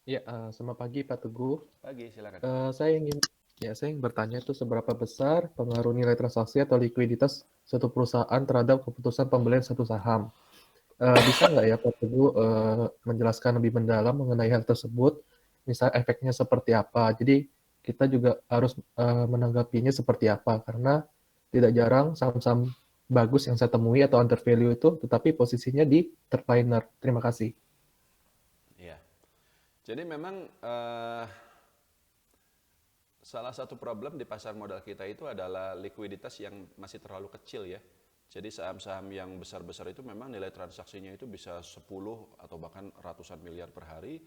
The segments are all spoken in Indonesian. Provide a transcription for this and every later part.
Ya, selamat pagi Pak Teguh. Pagi, silakan. Saya ingin bertanya itu seberapa besar pengaruh nilai transaksi atau likuiditas suatu perusahaan terhadap keputusan pembelian satu saham? Bisa nggak ya Pak Teguh menjelaskan lebih mendalam mengenai hal tersebut? Misal efeknya seperti apa? Jadi kita juga harus menanggapinya seperti apa? Karena tidak jarang saham-saham bagus yang saya temui atau under value itu, tetapi posisinya di third liner. Terima kasih. Iya. Jadi memang salah satu problem di pasar modal kita itu adalah likuiditas yang masih terlalu kecil ya. Jadi saham-saham yang besar-besar itu memang nilai transaksinya itu bisa 10 atau bahkan ratusan miliar per hari.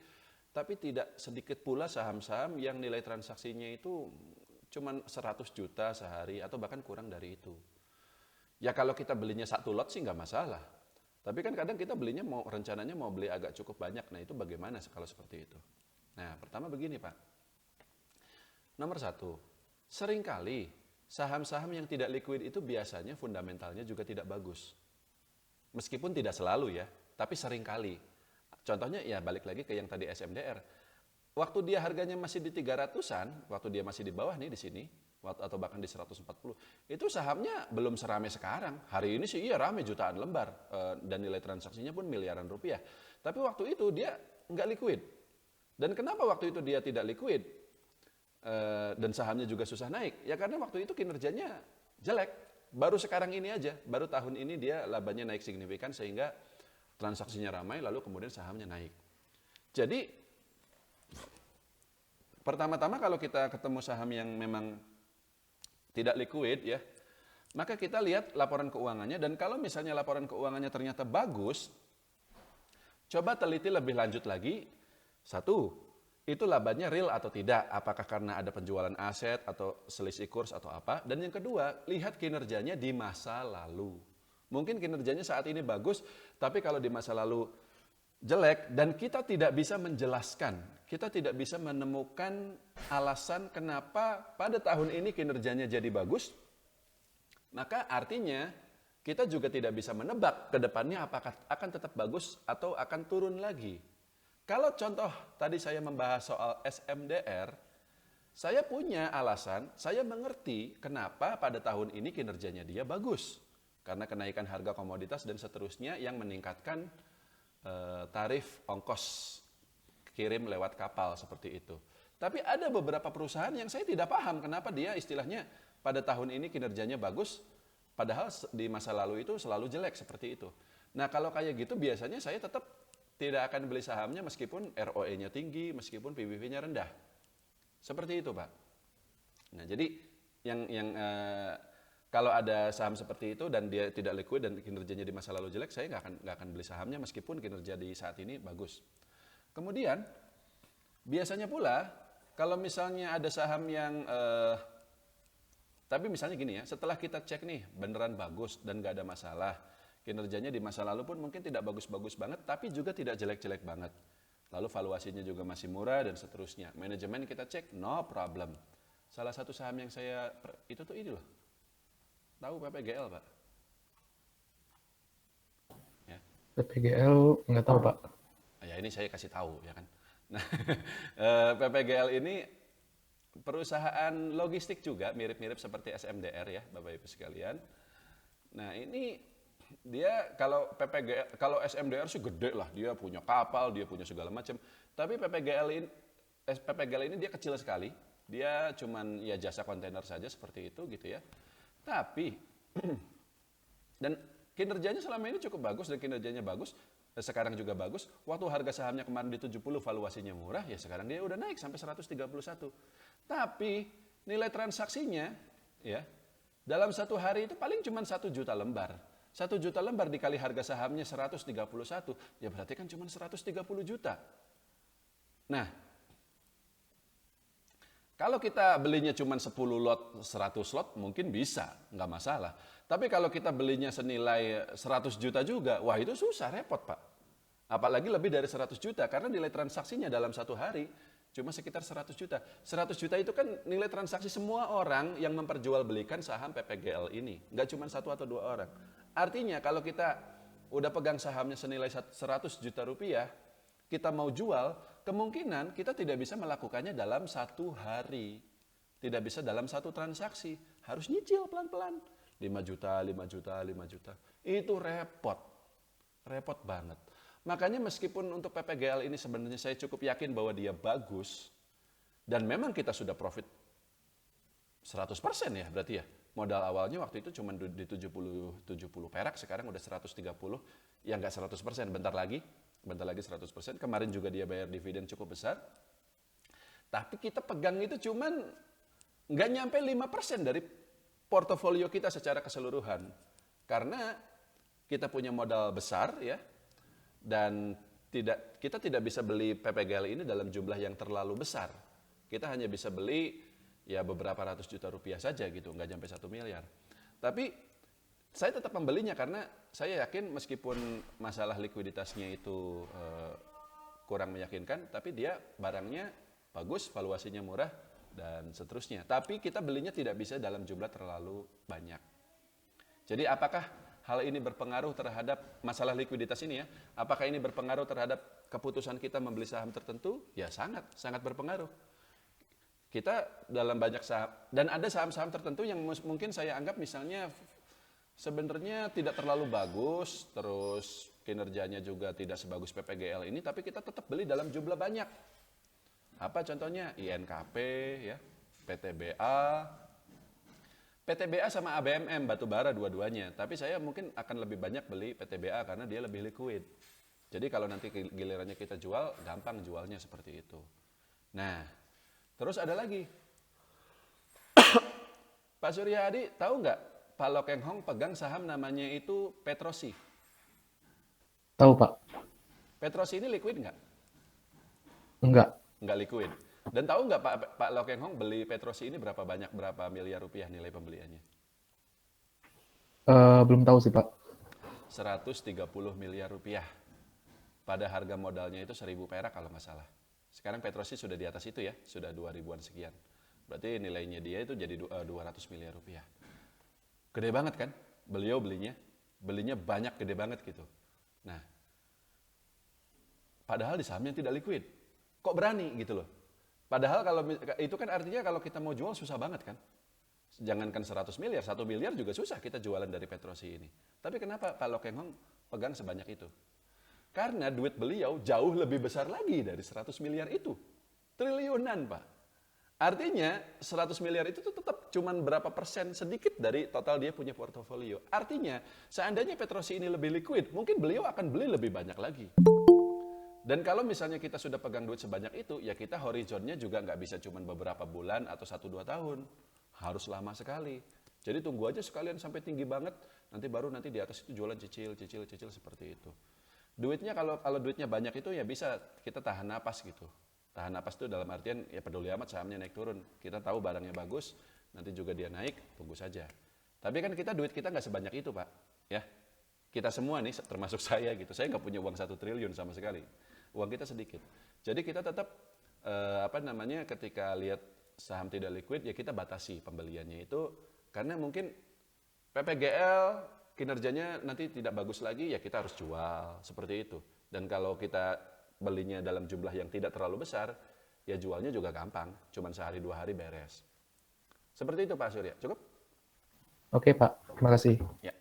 Tapi tidak sedikit pula saham-saham yang nilai transaksinya itu cuma 100 juta sehari atau bahkan kurang dari itu. Ya kalau kita belinya satu lot sih nggak masalah. Tapi kan kadang kita belinya rencananya mau beli agak cukup banyak. Nah itu bagaimana kalau seperti itu? Nah pertama begini Pak. Nomor satu, seringkali saham-saham yang tidak liquid itu biasanya fundamentalnya juga tidak bagus. Meskipun tidak selalu ya, tapi seringkali. Contohnya ya balik lagi ke yang tadi SMDR. Waktu dia harganya masih di 300-an, waktu dia masih di bawah nih di sini, atau bahkan di 140, itu sahamnya belum seramai sekarang. Hari ini sih iya rame jutaan lembar, dan nilai transaksinya pun miliaran rupiah. Tapi waktu itu dia nggak liquid. Dan kenapa waktu itu dia tidak liquid? Dan sahamnya juga susah naik, ya karena waktu itu kinerjanya jelek. Baru sekarang ini aja, baru tahun ini dia labanya naik signifikan sehingga transaksinya ramai lalu kemudian sahamnya naik. Jadi pertama-tama kalau kita ketemu saham yang memang tidak liquid ya, maka kita lihat laporan keuangannya dan kalau misalnya laporan keuangannya ternyata bagus, coba teliti lebih lanjut lagi. Satu, itu labanya real atau tidak? Apakah karena ada penjualan aset atau selisih kurs atau apa? Dan yang kedua, lihat kinerjanya di masa lalu. Mungkin kinerjanya saat ini bagus, tapi kalau di masa lalu jelek dan kita tidak bisa menjelaskan, kita tidak bisa menemukan alasan kenapa pada tahun ini kinerjanya jadi bagus, maka artinya kita juga tidak bisa menebak ke depannya apakah akan tetap bagus atau akan turun lagi. Kalau contoh tadi saya membahas soal SMDR, saya punya alasan, saya mengerti kenapa pada tahun ini kinerjanya dia bagus. Karena kenaikan harga komoditas dan seterusnya yang meningkatkan tarif ongkos kirim lewat kapal seperti itu. Tapi ada beberapa perusahaan yang saya tidak paham kenapa dia istilahnya pada tahun ini kinerjanya bagus, padahal di masa lalu itu selalu jelek seperti itu. Nah kalau kayak gitu biasanya saya tetap tidak akan beli sahamnya meskipun ROE-nya tinggi, meskipun PBV-nya rendah. Seperti itu Pak. Nah jadi yang kalau ada saham seperti itu dan dia tidak liquid dan kinerjanya di masa lalu jelek, saya nggak akan beli sahamnya meskipun kinerja di saat ini bagus. Kemudian biasanya pula kalau misalnya ada saham yang tapi misalnya gini ya, setelah kita cek nih beneran bagus dan nggak ada masalah, kinerjanya di masa lalu pun mungkin tidak bagus-bagus banget, tapi juga tidak jelek-jelek banget. Lalu valuasinya juga masih murah dan seterusnya. Manajemen kita cek, no problem. Salah satu saham yang saya itu tuh ini loh, tahu PPGL Pak? Ya, PPGL nggak tahu Pak. ya ini saya kasih tahu ya kan. Nah, PPGL ini perusahaan logistik juga mirip-mirip seperti SMDR ya Bapak Ibu sekalian. Nah ini dia kalau PPGL, kalau SMDR sih gede lah, dia punya kapal, dia punya segala macam. Tapi PPGL ini dia kecil sekali, dia cuman ya jasa kontainer saja seperti itu gitu ya. Tapi dan kinerjanya selama ini cukup bagus dan kinerjanya bagus, sekarang juga bagus. Waktu harga sahamnya kemarin di 70 valuasinya murah, ya sekarang dia udah naik sampai 131. Tapi nilai transaksinya ya dalam satu hari itu paling cuma 1 juta lembar. 1 juta lembar dikali harga sahamnya 131, ya berarti kan cuma 130 juta. Nah, kalau kita belinya cuma 10 lot, 100 lot mungkin bisa, nggak masalah. Tapi kalau kita belinya senilai 100 juta juga, wah itu susah, repot Pak. Apalagi lebih dari 100 juta, karena nilai transaksinya dalam satu hari cuma sekitar 100 juta. 100 juta itu kan nilai transaksi semua orang yang memperjualbelikan saham PPGL ini. Nggak cuma satu atau dua orang. Artinya kalau kita udah pegang sahamnya senilai 100 juta rupiah, kita mau jual, kemungkinan kita tidak bisa melakukannya dalam satu hari. Tidak bisa dalam satu transaksi. Harus nyicil pelan-pelan. 5 juta, 5 juta, 5 juta. Itu repot. Repot banget. Makanya meskipun untuk PPGL ini sebenarnya saya cukup yakin bahwa dia bagus. Dan memang kita sudah profit 100% ya berarti ya. Modal awalnya waktu itu cuma di 70 perak, sekarang udah 130. Ya nggak 100%, bentar lagi 100%. Kemarin juga dia bayar dividen cukup besar. Tapi kita pegang itu cuman nggak nyampe 5% dari portofolio kita secara keseluruhan. Karena kita punya modal besar ya, dan kita tidak bisa beli PPGL ini dalam jumlah yang terlalu besar. Kita hanya bisa beli ya beberapa ratus juta rupiah saja gitu, nggak sampai 1 miliar. Tapi saya tetap membelinya karena saya yakin meskipun masalah likuiditasnya itu kurang meyakinkan, tapi dia barangnya bagus, valuasinya murah, dan seterusnya. Tapi kita belinya tidak bisa dalam jumlah terlalu banyak. Jadi apakah hal ini berpengaruh terhadap masalah likuiditas ini ya? Apakah ini berpengaruh terhadap keputusan kita membeli saham tertentu? Ya sangat, sangat berpengaruh. Kita dalam banyak saham, dan ada saham-saham tertentu yang mungkin saya anggap misalnya sebenarnya tidak terlalu bagus, terus kinerjanya juga tidak sebagus PPGL ini, tapi kita tetap beli dalam jumlah banyak. Apa contohnya? INKP, ya, PTBA sama ABMM, batubara dua-duanya. Tapi saya mungkin akan lebih banyak beli PTBA karena dia lebih liquid. Jadi kalau nanti gilirannya kita jual, gampang jualnya seperti itu. Nah, terus ada lagi. Pak Suryadi, tahu nggak Pak Lokeng Hong pegang saham namanya itu Petrosi? Tahu, Pak? Petrosi ini liquid nggak? Enggak. Nggak liquid. Dan tahu nggak Pak Lokeng Hong beli Petrosi ini berapa miliar rupiah nilai pembeliannya? Belum tahu sih, Pak. 130 miliar rupiah. Pada harga modalnya itu 1.000 perak kalau nggak salah. Sekarang Petrosi sudah di atas itu ya, sudah 2.000-an sekian. Berarti nilainya dia itu jadi 200 miliar rupiah. Gede banget kan? Beliau belinya banyak, gede banget gitu. Nah, padahal di sahamnya tidak liquid. Kok berani gitu loh? Padahal kalau itu kan artinya kalau kita mau jual susah banget kan? Jangankan 100 miliar, 1 miliar juga susah kita jualan dari Petrosi ini. Tapi kenapa Pak Lokeng Hong pegang sebanyak itu? Karena duit beliau jauh lebih besar lagi dari 100 miliar itu. Triliunan, Pak. Artinya 100 miliar itu tuh tetap cuman berapa persen, sedikit dari total dia punya portofolio. Artinya seandainya Petrosi ini lebih liquid, mungkin beliau akan beli lebih banyak lagi. Dan kalau misalnya kita sudah pegang duit sebanyak itu, ya kita horizonnya juga nggak bisa cuman beberapa bulan atau 1-2 tahun. Harus lama sekali. Jadi tunggu aja sekalian sampai tinggi banget, nanti baru nanti di atas itu jualan cicil seperti itu. Duitnya kalau duitnya banyak itu ya bisa kita tahan napas gitu. Tahan napas itu dalam artian ya peduli amat sahamnya naik turun. Kita tahu barangnya bagus, nanti juga dia naik, tunggu saja. Tapi kan duit kita nggak sebanyak itu, Pak. Ya, kita semua nih, termasuk saya gitu. Saya nggak punya uang 1 triliun sama sekali. Uang kita sedikit. Jadi kita tetap ketika lihat saham tidak liquid ya kita batasi pembeliannya itu karena mungkin PPGL kinerjanya nanti tidak bagus lagi ya kita harus jual seperti itu. Dan kalau kita belinya dalam jumlah yang tidak terlalu besar ya jualnya juga gampang, cuman sehari 2 hari beres. Seperti itu Pak Surya, cukup? Oke, Pak. Terima kasih. Ya.